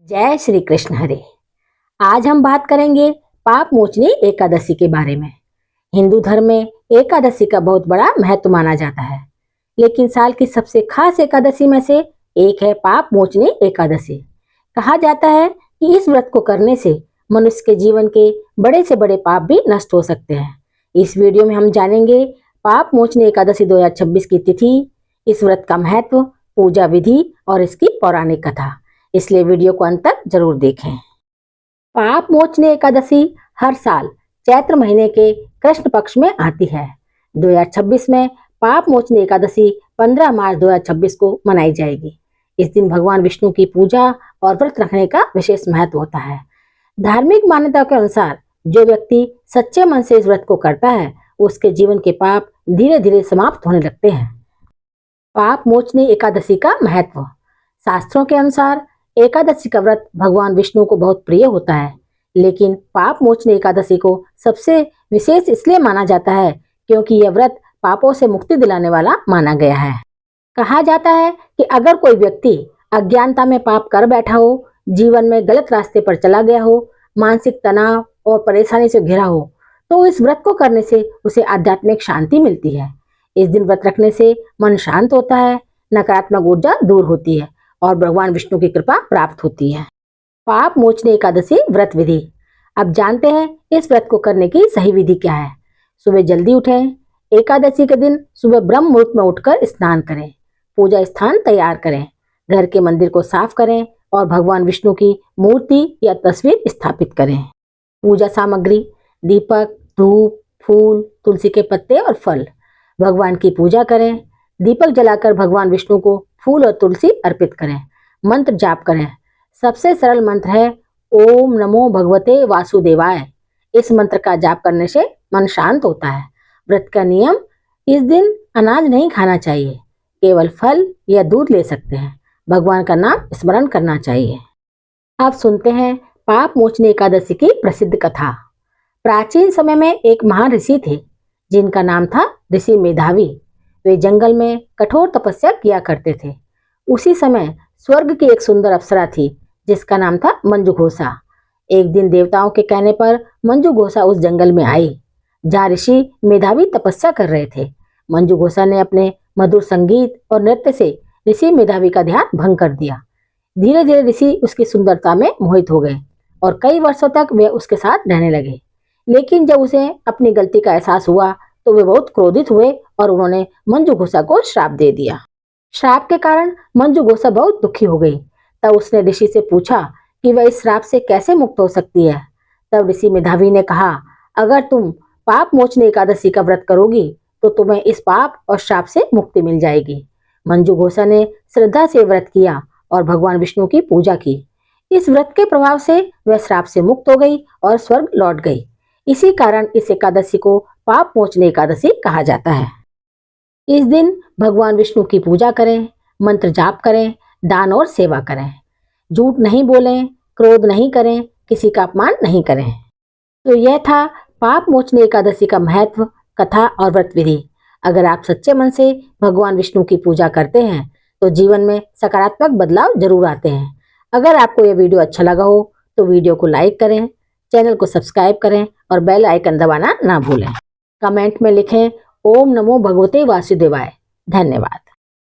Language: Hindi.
जय श्री कृष्ण हरे। आज हम बात करेंगे पाप मोचनी एकादशी के बारे में। हिंदू धर्म में एकादशी का बहुत बड़ा महत्व माना जाता है, लेकिन साल की सबसे खास एकादशी में से एक है पाप मोचनी एकादशी। कहा जाता है कि इस व्रत को करने से मनुष्य के जीवन के बड़े से बड़े पाप भी नष्ट हो सकते हैं। इस वीडियो में हम जानेंगे पाप मोचनी एकादशी 2026 की तिथि, इस व्रत का महत्व, पूजा विधि और इसकी पौराणिक कथा। इसलिए वीडियो को अंत तक जरूर देखें। पाप मोचनी एकादशी हर साल चैत्र महीने के कृष्ण पक्ष में आती है। 2026 में पाप मोचनी एकादशी 15 मार्च 2026 को मनाई जाएगी। इस दिन भगवान विष्णु की पूजा और व्रत रखने का विशेष महत्व होता है। धार्मिक मान्यता के अनुसार जो व्यक्ति सच्चे मन से इस व्रत को करता है, उसके जीवन के पाप धीरे धीरे समाप्त होने लगते हैं। पाप मोचनी एकादशी का महत्व। शास्त्रों के अनुसार एकादशी का व्रत भगवान विष्णु को बहुत प्रिय होता है, लेकिन पाप मोचनी एकादशी को सबसे विशेष इसलिए माना जाता है क्योंकि यह व्रत पापों से मुक्ति दिलाने वाला माना गया है। कहा जाता है कि अगर कोई व्यक्ति अज्ञानता में पाप कर बैठा हो, जीवन में गलत रास्ते पर चला गया हो, मानसिक तनाव और परेशानी से घिरा हो, तो इस व्रत को करने से उसे आध्यात्मिक शांति मिलती है। इस दिन व्रत रखने से मन शांत होता है, नकारात्मक ऊर्जा दूर होती है और भगवान विष्णु की कृपा प्राप्त होती है। पाप मोचनी एकादशी व्रत विधि। अब जानते हैं इस व्रत को करने की सही विधि क्या है। सुबह जल्दी उठें। एकादशी के दिन सुबह ब्रह्म मुहूर्त में उठकर स्नान करें। पूजा स्थान तैयार करें। घर के मंदिर को साफ करें और भगवान विष्णु की मूर्ति या तस्वीर स्थापित करें। पूजा सामग्री: दीपक, धूप, फूल, तुलसी के पत्ते और फल। भगवान की पूजा करें। दीपक जलाकर भगवान विष्णु को फूल और तुलसी अर्पित करें। मंत्र जाप करें। सबसे सरल मंत्र है ओम नमो भगवते वासुदेवाय। इस मंत्र का जाप करने से मन शांत होता है। व्रत का नियम: इस दिन अनाज नहीं खाना चाहिए, केवल फल या दूध ले सकते हैं। भगवान का नाम स्मरण करना चाहिए। अब सुनते हैं पाप मोचनी एकादशी की प्रसिद्ध कथा। प्राचीन समय में एक महान ऋषि थे जिनका नाम था ऋषि मेधावी। वे जंगल में कठोर तपस्या किया करते थे। उसी समय स्वर्ग की एक सुंदर अप्सरा थी जिसका नाम था मंजुघोषा। एक दिन देवताओं के कहने पर मंजुघोषा उस जंगल में आई जहाँ ऋषि मेधावी तपस्या कर रहे थे। मंजुघोषा ने अपने मधुर संगीत और नृत्य से ऋषि मेधावी का ध्यान भंग कर दिया। धीरे धीरे ऋषि उसकी सुंदरता में मोहित हो गए और कई वर्षों तक वे उसके साथ रहने लगे। लेकिन जब उसे अपनी गलती का एहसास हुआ तो वे बहुत क्रोधित हुए और उन्होंने मंजुघोषा को श्राप दे दिया। श्राप के कारण मंजुघोषा बहुत दुखी हो गई। तब उसने ऋषि से पूछा कि वह इस श्राप से कैसे मुक्त हो सकती है। तब ऋषि मेधावी ने कहा, अगर तुम पाप मोचनी एकादशी का व्रत करोगी तो तुम्हें इस पाप और श्राप से मुक्ति मिल जाएगी। मंजुघोषा ने श्रद्धा से व्रत किया और भगवान विष्णु की पूजा की। इस व्रत के प्रभाव से वह श्राप से मुक्त हो गई और स्वर्ग लौट गई। इसी कारण इस एकादशी को पाप मोचनी एकादशी कहा जाता है। इस दिन भगवान विष्णु की पूजा करें, मंत्र जाप करें, दान और सेवा करें। झूठ नहीं बोलें, क्रोध नहीं करें, किसी का अपमान नहीं करें। तो यह था पाप मोचनी एकादशी का महत्व, कथा और व्रत विधि। अगर आप सच्चे मन से भगवान विष्णु की पूजा करते हैं तो जीवन में सकारात्मक बदलाव जरूर आते हैं। अगर आपको यह वीडियो अच्छा लगा हो तो वीडियो को लाइक करें, चैनल को सब्सक्राइब करें और बेल आइकन दबाना ना भूलें। कमेंट में लिखें ओम नमो भगवते वासुदेवाय। धन्यवाद।